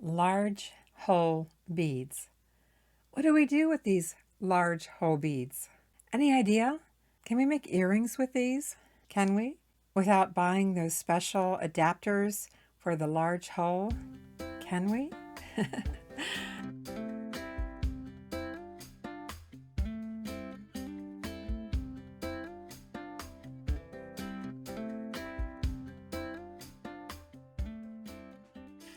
large hole beads. What do we do with these large hole beads? Any idea? Can we make earrings with these? Can we? Without buying those special adapters for the large hole? Can we?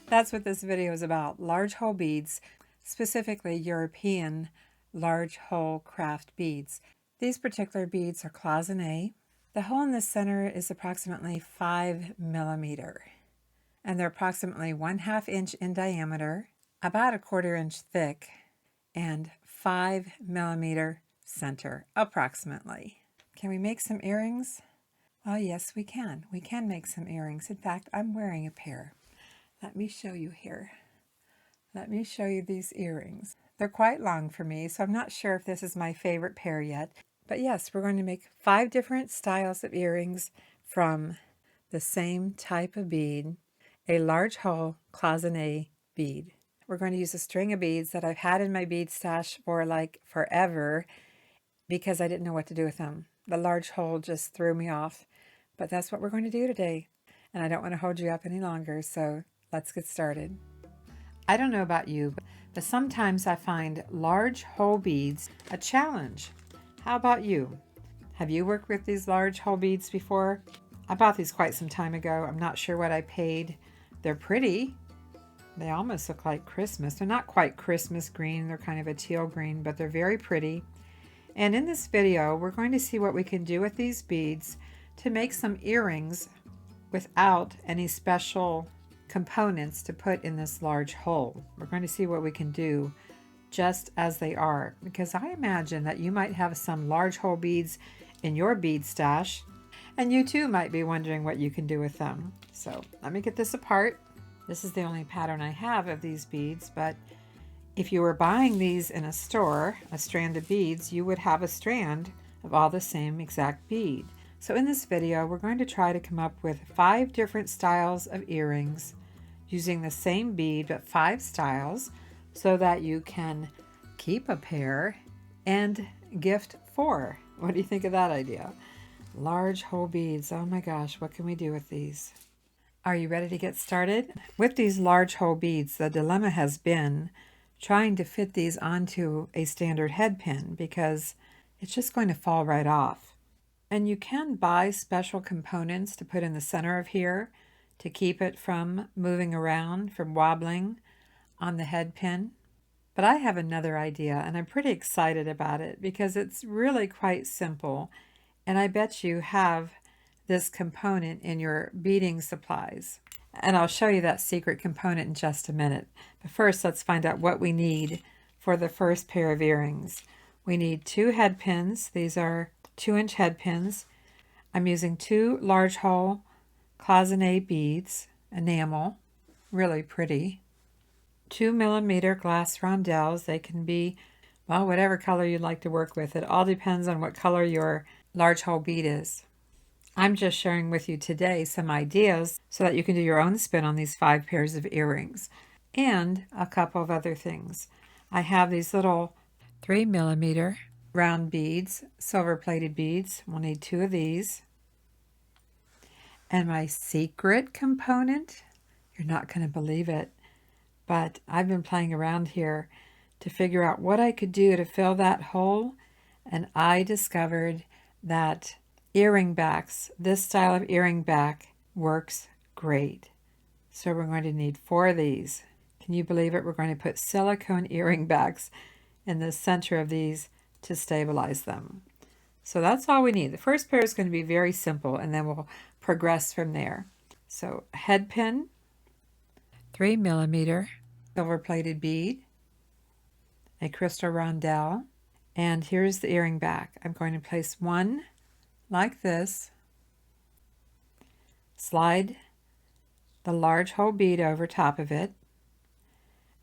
That's what this video is about, large hole beads, specifically European large hole craft beads. These particular beads are Cloisonne. The hole in the center is approximately 5 millimeter, and they're approximately 1/2 inch in diameter, about 1/4 inch thick, and 5 millimeter center, approximately. Can we make some earrings? Oh yes, we can. We can make some earrings. In fact, I'm wearing a pair. Let me show you here. Let me show you these earrings. They're quite long for me, so I'm not sure if this is my favorite pair yet. But yes, we're going to make 5 different styles of earrings from the same type of bead, a large hole Cloisonne bead. We're going to use a string of beads that I've had in my bead stash for like forever because I didn't know what to do with them. The large hole just threw me off. But that's what we're going to do today. And I don't want to hold you up any longer, so let's get started. I don't know about you, but sometimes I find large hole beads a challenge. How about you? Have you worked with these large hole beads before? I bought these quite some time ago. I'm not sure what I paid. They're pretty. They almost look like Christmas. They're not quite Christmas green. They're kind of a teal green, but they're very pretty. And in this video, we're going to see what we can do with these beads to make some earrings without any special components to put in this large hole. We're going to see what we can do just as they are, because I imagine that you might have some large hole beads in your bead stash, and you too might be wondering what you can do with them. So let me get this apart. This is the only pattern I have of these beads, but if you were buying these in a store, a strand of beads, you would have a strand of all the same exact bead. So in this video, we're going to try to come up with 5 different styles of earrings using the same bead, but 5 styles, so that you can keep a pair and gift 4. What do you think of that idea? Large hole beads. Oh my gosh, what can we do with these? Are you ready to get started? With these large hole beads, the dilemma has been trying to fit these onto a standard head pin because it's just going to fall right off. And you can buy special components to put in the center of here to keep it from moving around, from wobbling on the head pin. But I have another idea, and I'm pretty excited about it because it's really quite simple. And I bet you have this component in your beading supplies. And I'll show you that secret component in just a minute. But first, let's find out what we need for the first pair of earrings. We need 2 head pins. These are 2-inch head pins. I'm using 2 large hole Cloisonne beads, enamel, really pretty. 2 millimeter glass rondelles. They can be, well, whatever color you'd like to work with. It all depends on what color your large hole bead is. I'm just sharing with you today some ideas so that you can do your own spin on these 5 pairs of earrings and a couple of other things. I have these little 3 millimeter round beads, silver plated beads. We'll need 2 of these. And my secret component, you're not going to believe it, but I've been playing around here to figure out what I could do to fill that hole, and I discovered that earring backs, this style of earring back works great. So we're going to need 4 of these. Can you believe it? We're going to put silicone earring backs in the center of these to stabilize them. So that's all we need. The first pair is going to be very simple, and then we'll progress from there. So head pin, 3 millimeter silver plated bead, a crystal rondelle, and here's the earring back. I'm going to place one like this, slide the large hole bead over top of it,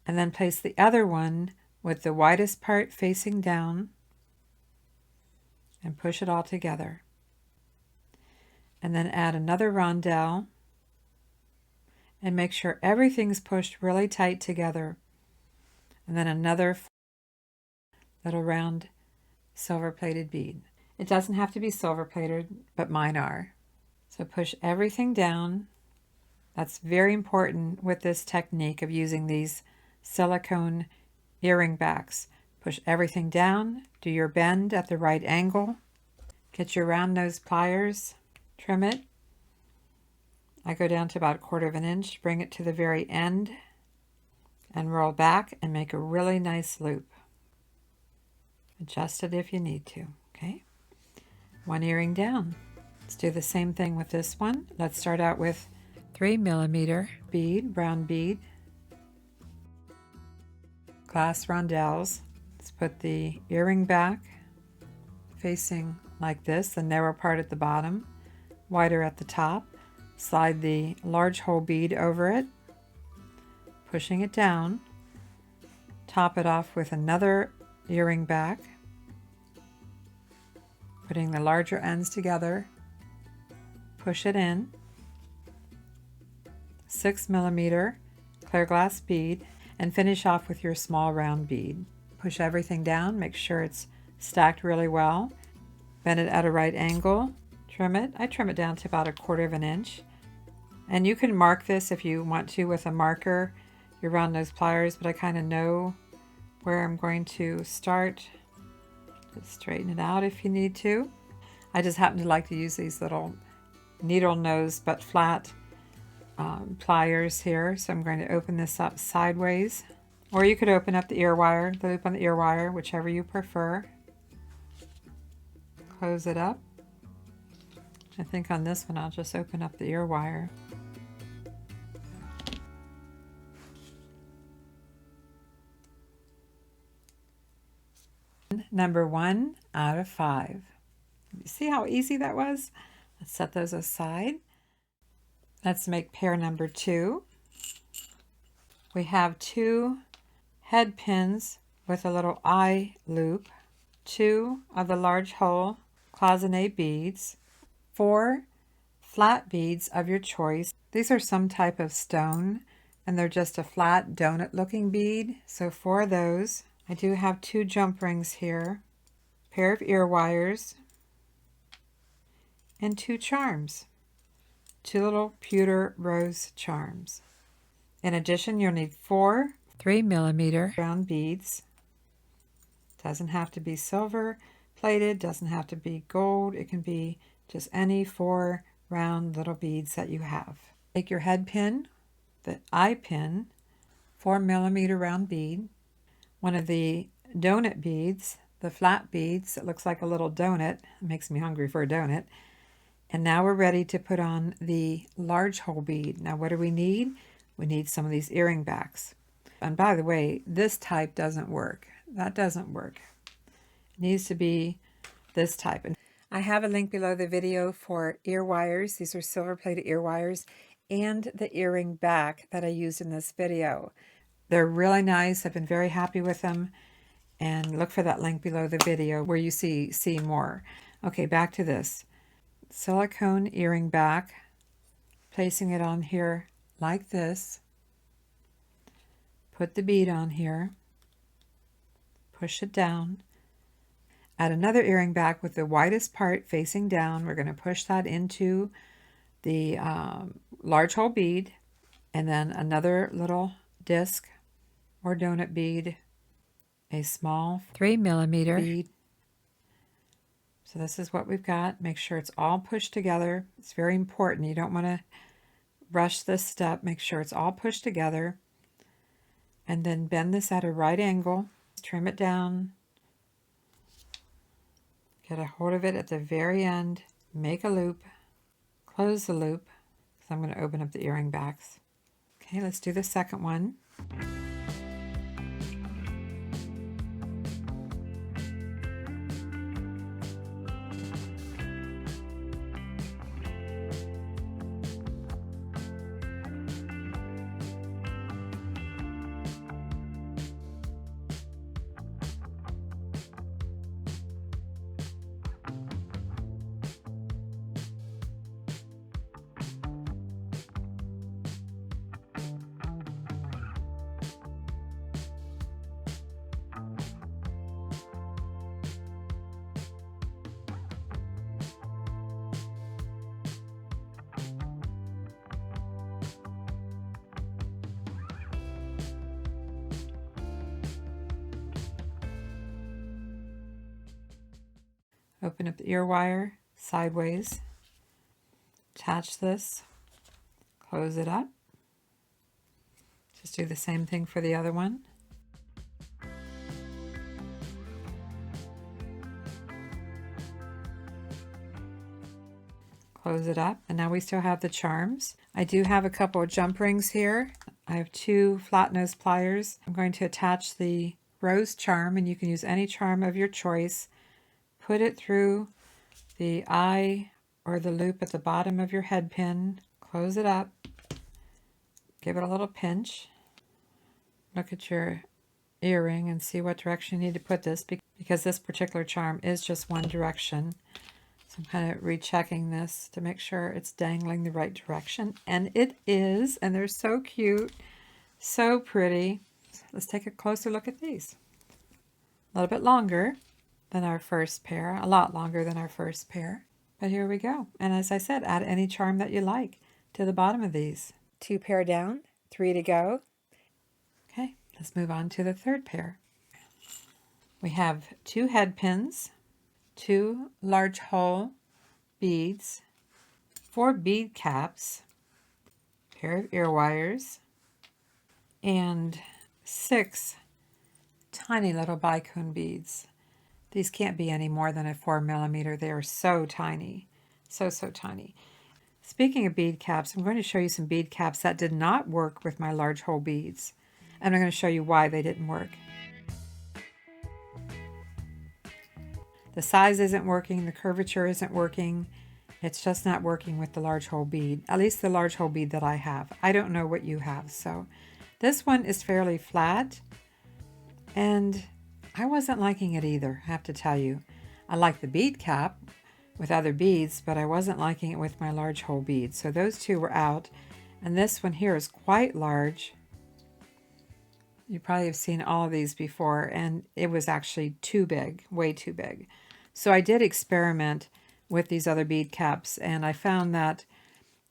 and then place the other one with the widest part facing down and push it all together. And then add another rondelle and make sure everything's pushed really tight together. And then another little round silver plated bead. It doesn't have to be silver plated, but mine are. So push everything down. That's very important with this technique of using these silicone earring backs. Push everything down, do your bend at the right angle, get your round nose pliers, trim it. I go down to about 1/4 of an inch, bring it to the very end, and roll back and make a really nice loop. Adjust it if you need to, okay? One earring down. Let's do the same thing with this one. Let's start out with 3mm bead, round bead, glass rondelles. Let's put the earring back facing like this, the narrow part at the bottom, wider at the top. Slide the large hole bead over it, pushing it down. Top it off with another earring back, putting the larger ends together, push it in, 6mm clear glass bead, and finish off with your small round bead. Push everything down, make sure it's stacked really well, bend it at a right angle, trim it. I trim it down to about 1/4 of an inch. And you can mark this if you want to with a marker, your round nose pliers, but I kind of know where I'm going to start. Just straighten it out if you need to. I just happen to like to use these little needle nose but flat pliers here. So I'm going to open this up sideways. Or you could open up the ear wire, the loop on the ear wire, whichever you prefer. Close it up. I think on this one I'll just open up the ear wire. Number 1 out of 5. You see how easy that was? Let's set those aside. Let's make pair number 2. We have 2 head pins with a little eye loop, 2 of the large hole cloisonne beads, 4 flat beads of your choice. These are some type of stone, and they're just a flat donut looking bead, so 4 of those. I do have 2 jump rings here, pair of ear wires, and 2 charms, 2 little pewter rose charms. In addition, you'll need 4 3mm round beads. Doesn't have to be silver plated, doesn't have to be gold. It can be just any 4 round little beads that you have. Take your head pin, the eye pin, 4mm round bead, one of the donut beads, the flat beads, it looks like a little donut. It makes me hungry for a donut. And now we're ready to put on the large hole bead. Now what do we need? We need some of these earring backs. And by the way, this type doesn't work. That doesn't work. It needs to be this type. And I have a link below the video for ear wires. These are silver plated ear wires, and the earring back that I used in this video. They're really nice. I've been very happy with them. And look for that link below the video where you see more. Okay, back to this. Silicone earring back. Placing it on here like this. Put the bead on here. Push it down. Add another earring back with the widest part facing down. We're going to push that into the large hole bead. And then another little disc or donut bead, a small 3mm bead. So this is what we've got. Make sure it's all pushed together. It's very important. You don't want to rush this step. Make sure it's all pushed together. And then bend this at a right angle. Trim it down. Get a hold of it at the very end. Make a loop. Close the loop, because I'm going to open up the earring backs. Okay, let's do the second one. Open up the ear wire sideways, attach this, close it up. Just do the same thing for the other one. Close it up, and now we still have the charms. I do have a couple of jump rings here. I have 2 flat nose pliers. I'm going to attach the rose charm, and you can use any charm of your choice. Put it through the eye or the loop at the bottom of your head pin. Close it up. Give it a little pinch. Look at your earring and see what direction you need to put this, because this particular charm is just one direction. So I'm kind of rechecking this to make sure it's dangling the right direction. And it is, and they're so cute, so pretty. Let's take a closer look at these. A little bit longer than our first pair, a lot longer than our first pair. But here we go. And as I said, add any charm that you like to the bottom of these. 2 pair down, 3 to go. Okay, let's move on to the third pair. We have 2 head pins, 2 large hole beads, 4 bead caps, a pair of ear wires, and 6 tiny little bicone beads. These can't be any more than a 4mm. They are so tiny, so tiny. Speaking of bead caps, I'm going to show you some bead caps that did not work with my large hole beads, and I'm going to show you why they didn't work. The size isn't working, the curvature isn't working. It's just not working with the large hole bead, at least the large hole bead that I have. I don't know what you have. So this one is fairly flat, and I wasn't liking it either, I have to tell you. I like the bead cap with other beads, but I wasn't liking it with my large hole beads. So those 2 were out, and this one here is quite large. You probably have seen all of these before, and it was actually too big, way too big. So I did experiment with these other bead caps, and I found that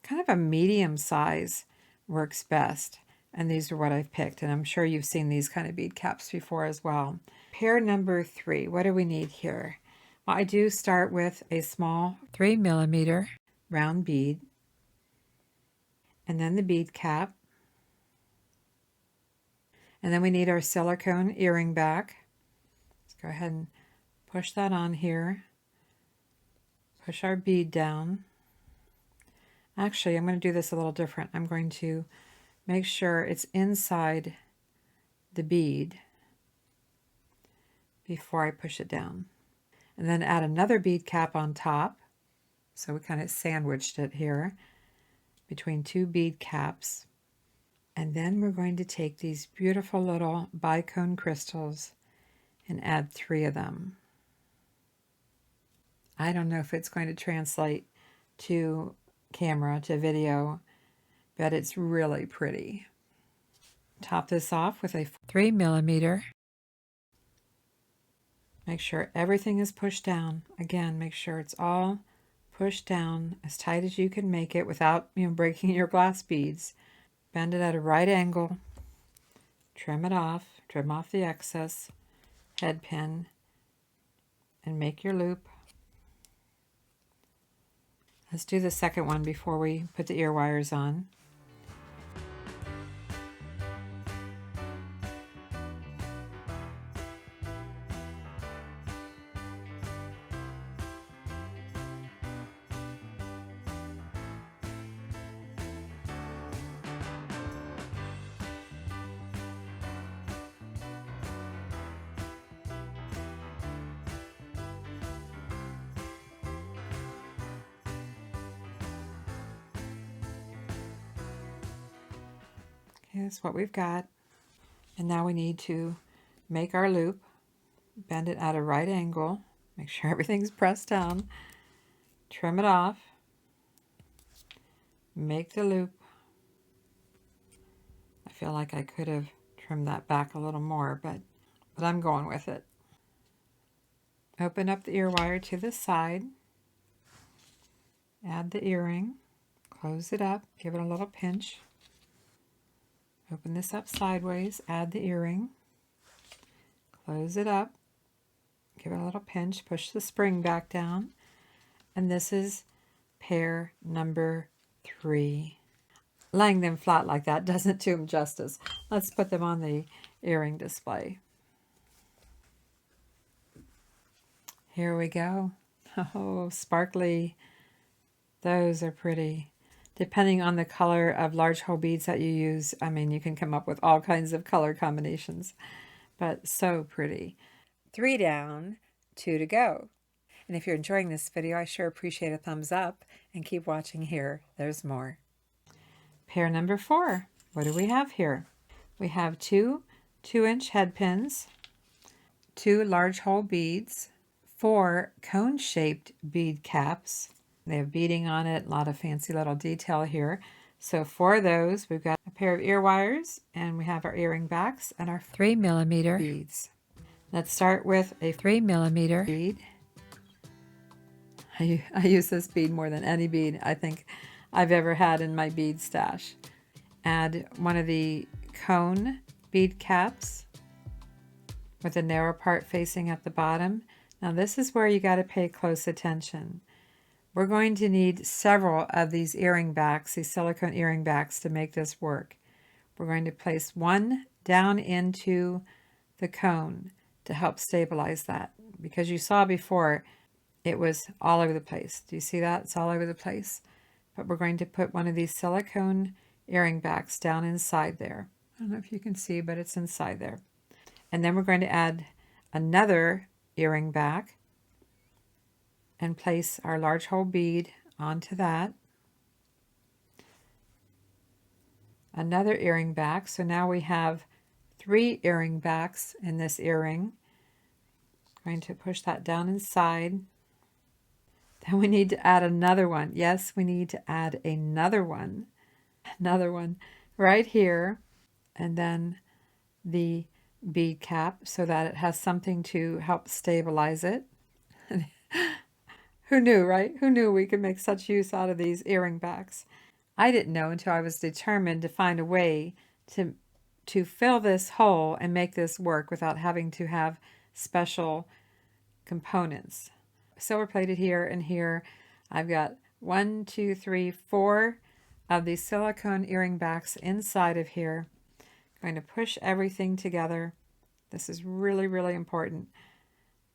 kind of a medium size works best. And these are what I've picked, and I'm sure you've seen these kind of bead caps before as well. Pair number 3, what do we need here? Well, I do start with a small 3mm round bead, and then the bead cap. And then we need our silicone earring back. Let's go ahead and push that on here. Push our bead down. Actually, I'm going to do this a little different. I'm going to make sure it's inside the bead before I push it down. And then add another bead cap on top. So we kind of sandwiched it here between 2 bead caps. And then we're going to take these beautiful little bicone crystals and add 3 of them. I don't know if it's going to translate to camera, to video, but it's really pretty. Top this off with a 3mm. Make sure everything is pushed down. Again, make sure it's all pushed down as tight as you can make it without, breaking your glass beads. Bend it at a right angle, trim off the excess head pin, and make your loop. Let's do the second one before we put the ear wires on. Okay, that's what we've got. And now we need to make our loop, bend it at a right angle, make sure everything's pressed down, trim it off, make the loop. I feel like I could have trimmed that back a little more, but I'm going with it. Open up the ear wire to the side, add the earring, close it up, give it a little pinch. Open this up sideways, add the earring, close it up, give it a little pinch, push the spring back down. And this is pair number 3. Laying them flat like that doesn't do them justice. Let's put them on the earring display. Here we go. Oh, sparkly. Those are pretty. Depending on the color of large hole beads that you use, I mean, you can come up with all kinds of color combinations, but so pretty. 3 down, 2 to go. And if you're enjoying this video, I sure appreciate a thumbs up, and keep watching here. There's more. Pair number 4. What do we have here? We have 2 2-inch head pins, 2 large hole beads, 4 cone-shaped bead caps. They have beading on it, a lot of fancy little detail here. So for those, we've got a pair of ear wires, and we have our earring backs and our 3mm beads. Let's start with a 3mm bead. I use this bead more than any bead I think I've ever had in my bead stash. Add one of the cone bead caps with the narrow part facing at the bottom. Now this is where you got to pay close attention. We're going to need several of these earring backs, these silicone earring backs, to make this work. We're going to place one down into the cone to help stabilize that, because you saw before it was all over the place. Do you see that? It's all over the place. But we're going to put one of these silicone earring backs down inside there. I don't know if you can see, but it's inside there. And then we're going to add another earring back and place our large hole bead onto that. Another earring back. So now we have 3 earring backs in this earring. Going to push that down inside. Then we need to add another one. Yes, we need to add another one. Another one right here. And then the bead cap so that it has something to help stabilize it. Who knew, right? Who knew we could make such use out of these earring backs? I didn't know until I was determined to find a way to fill this hole and make this work without having to have special components. Silver plated here and here. I've got 1, 2, 3, 4 of these silicone earring backs inside of here. I'm going to push everything together. This is really, really important,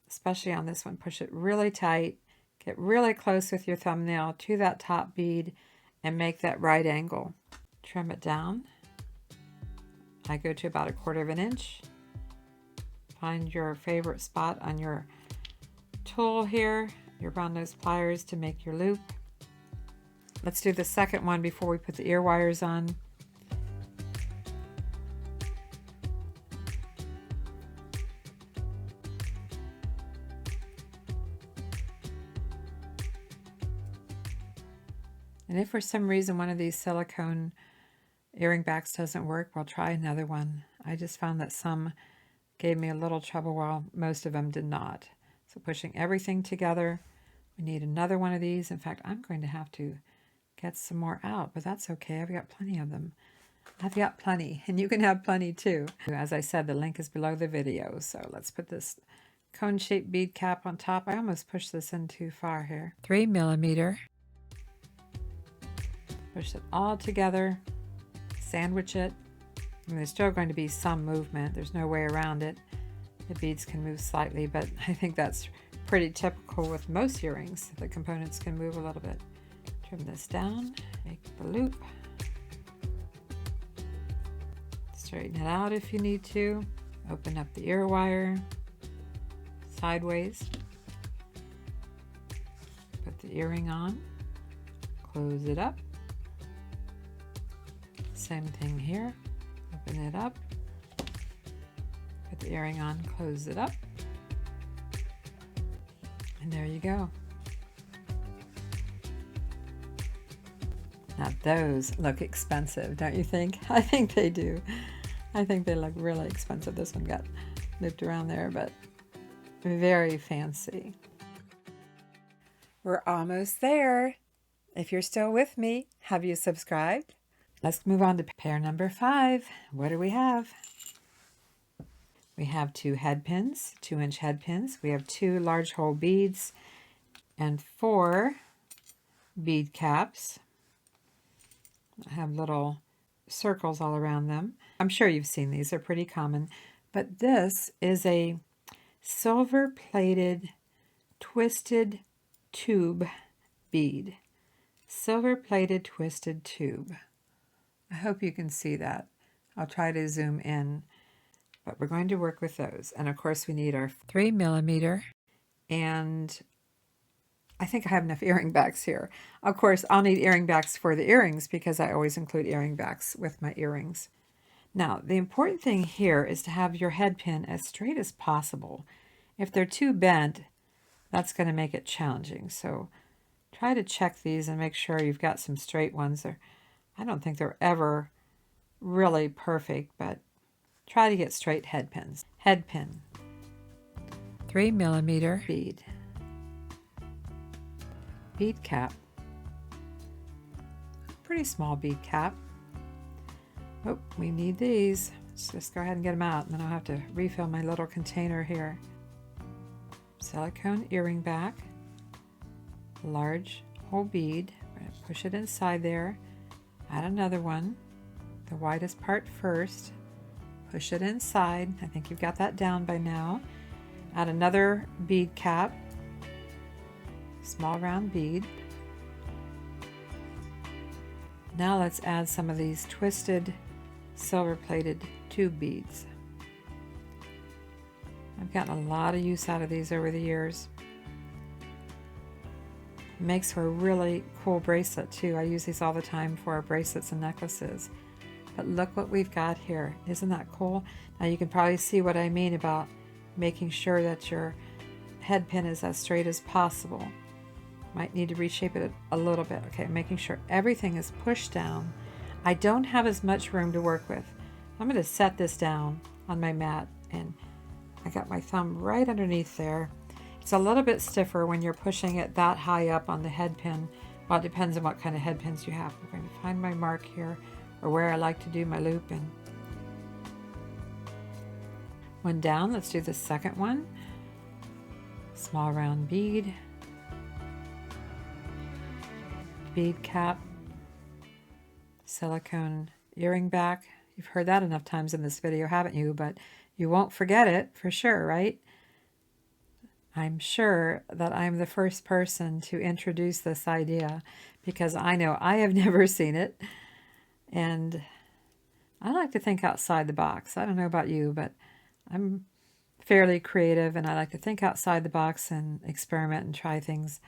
especially on this one. Push it really tight. Get really close with your thumbnail to that top bead and make that right angle. Trim it down. I go to about 1/4 inch. Find your favorite spot on your tool here, your round nose pliers, to make your loop. Let's do the second one before we put the ear wires on. And if for some reason one of these silicone earring backs doesn't work, we'll try another one. I just found that some gave me a little trouble while most of them did not. So pushing everything together, we need another one of these. In fact, I'm going to have to get some more out, but that's okay. I've got plenty of them. I've got plenty, and you can have plenty too. As I said, the link is below the video. So let's put this cone-shaped bead cap on top. I almost pushed this in too far here. 3mm. Push it all together, sandwich it. And there's still going to be some movement. There's no way around it. The beads can move slightly, but I think that's pretty typical with most earrings. The components can move a little bit. Trim this down, make the loop. Straighten it out if you need to. Open up the ear wire sideways. Put the earring on. Close it up. Same thing here. Open it up. Put the earring on, close it up. And there you go. Now those look expensive, don't you think? I think they do. I think they look really expensive. This one got looped around there, but very fancy. We're almost there. If you're still with me, have you subscribed? Let's move on to pair number 5. What do we have? We have 2 head pins, 2-inch head pins. We have 2 large hole beads and 4 bead caps. I have little circles all around them. I'm sure you've seen these, they're pretty common. But this is a silver-plated twisted tube bead. Silver-plated twisted tube. I hope you can see that. I'll try to zoom in, but we're going to work with those. And of course we need our 3mm, and I think I have enough earring backs here. Of course, I'll need earring backs for the earrings because I always include earring backs with my earrings. Now, the important thing here is to have your head pin as straight as possible. If they're too bent, that's going to make it challenging. So try to check these and make sure you've got some straight ones. I don't think they're ever really perfect, but try to get straight head pins. Head pin. 3mm bead. Bead cap. Pretty small bead cap. Oh, we need these. Let's just go ahead and get them out, and then I'll have to refill my little container here. Silicone earring back. Large hole bead. We're going to push it inside there. Add another one. The widest part first. Push it inside. I think you've got that down by now. Add another bead cap. Small round bead. Now let's add some of these twisted silver-plated tube beads. I've gotten a lot of use out of these over the years. It makes for a really cool bracelet too. I use these all the time for bracelets and necklaces. But look what we've got here. Isn't that cool? Now you can probably see what I mean about making sure that your head pin is as straight as possible. Might need to reshape it a little bit. Okay, making sure everything is pushed down. I don't have as much room to work with. I'm going to set this down on my mat, and I got my thumb right underneath there. It's a little bit stiffer when you're pushing it that high up on the head pin. Well, it depends on what kind of head pins you have. I'm going to find my mark here, or where I like to do my loop. And one down, let's do the second one. Small round bead. Bead cap, silicone earring back. You've heard that enough times in this video, haven't you? But you won't forget it for sure, right? I'm sure that I'm the first person to introduce this idea because I know I have never seen it. And I like to think outside the box. I don't know about you, but I'm fairly creative and I like to think outside the box and experiment and try things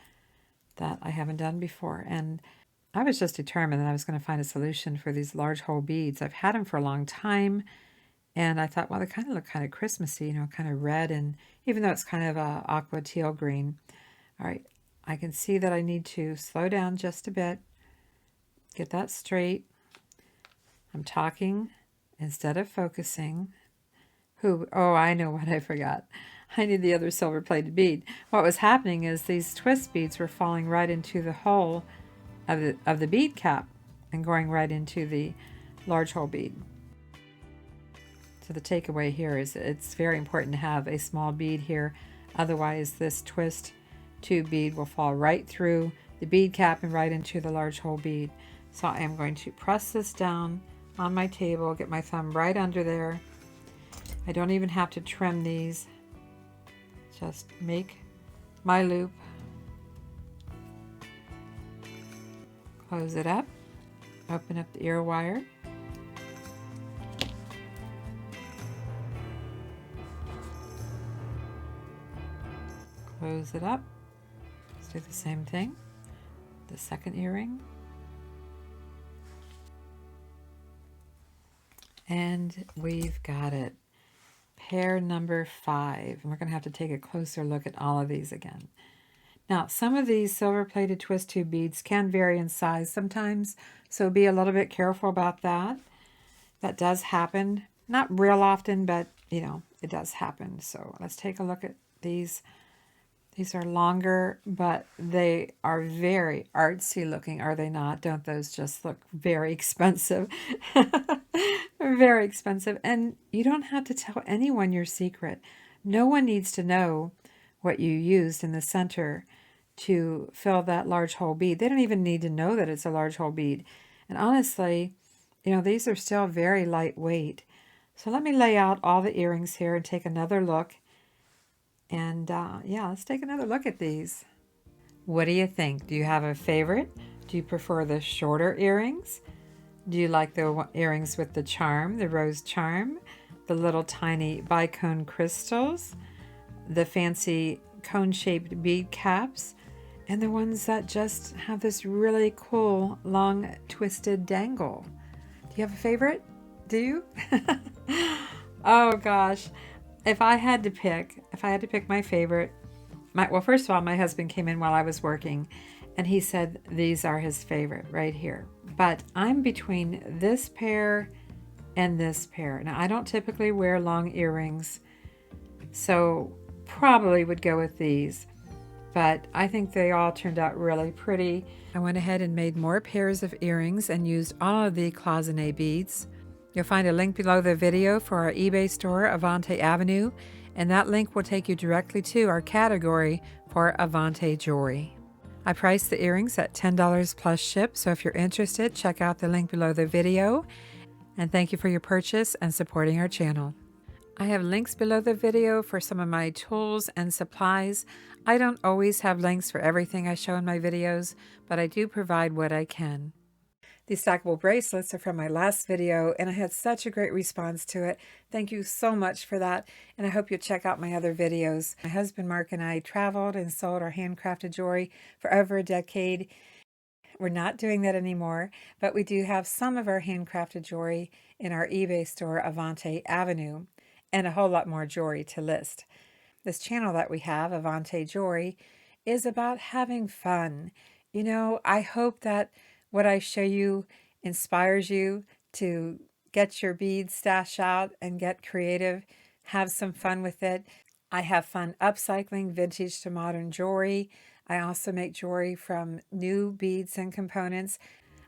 that I haven't done before. And I was just determined that I was going to find a solution for these large hole beads. I've had them for a long time, and I thought, well, they kind of look kind of Christmassy, you know, kind of red, and even though it's kind of a aqua teal green. All right, I can see that I need to slow down just a bit, get that straight. I'm talking instead of focusing. Oh, I know what I forgot. I need the other silver-plated bead. What was happening is these twist beads were falling right into the hole of the bead cap and going right into the large hole bead. So the takeaway here is it's very important to have a small bead here. Otherwise, this twist tube bead will fall right through the bead cap and right into the large hole bead. So I am going to press this down on my table, get my thumb right under there. I don't even have to trim these. Just make my loop, close it up, open up the ear wire, close it up. Let's do the same thing, the second earring, and we've got it. Pair number 5, and we're going to have to take a closer look at all of these again. Now, some of these silver-plated twist tube beads can vary in size sometimes, so be a little bit careful about that. That does happen. Not real often, but, you know, it does happen. So let's take a look at these These are longer, but they are very artsy looking, are they not? Don't those just look very expensive? Very expensive. And you don't have to tell anyone your secret. No one needs to know what you used in the center to fill that large hole bead. They don't even need to know that it's a large hole bead. And honestly, these are still very lightweight. So let me lay out all the earrings here and take another look. And yeah, let's take another look at these. What do you think? Do you have a favorite? Do you prefer the shorter earrings? Do you like the earrings with the charm, the rose charm, the little tiny bicone crystals, the fancy cone-shaped bead caps, and the ones that just have this really cool long twisted dangle? Do you have a favorite? Do you? Oh gosh. If I had to pick my favorite, well, first of all, my husband came in while I was working and he said these are his favorite right here. But I'm between this pair and this pair. Now, I don't typically wear long earrings, so probably would go with these. But I think they all turned out really pretty. I went ahead and made more pairs of earrings and used all of the Cloisonne beads. You'll find a link below the video for our eBay store, Avante Avenue, and that link will take you directly to our category for Avante jewelry. I priced the earrings at $10 plus ship, so if you're interested, check out the link below the video. And thank you for your purchase and supporting our channel. I have links below the video for some of my tools and supplies. I don't always have links for everything I show in my videos, but I do provide what I can. These stackable bracelets are from my last video, and I had such a great response to it. Thank you so much for that, and I hope you'll check out my other videos. My husband Mark and I traveled and sold our handcrafted jewelry for over a decade. We're not doing that anymore, but we do have some of our handcrafted jewelry in our eBay store, Avante Avenue, and a whole lot more jewelry to list. This channel that we have, Avante Jewelry, is about having fun. I hope that what I show you inspires you to get your bead stash out and get creative, have some fun with it. I have fun upcycling vintage to modern jewelry. I also make jewelry from new beads and components.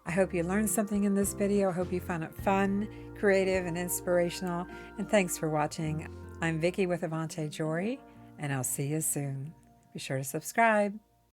I hope you learned something in this video. I hope you found it fun, creative, and inspirational. And thanks for watching. I'm Vicki with Avante Jewelry, and I'll see you soon. Be sure to subscribe.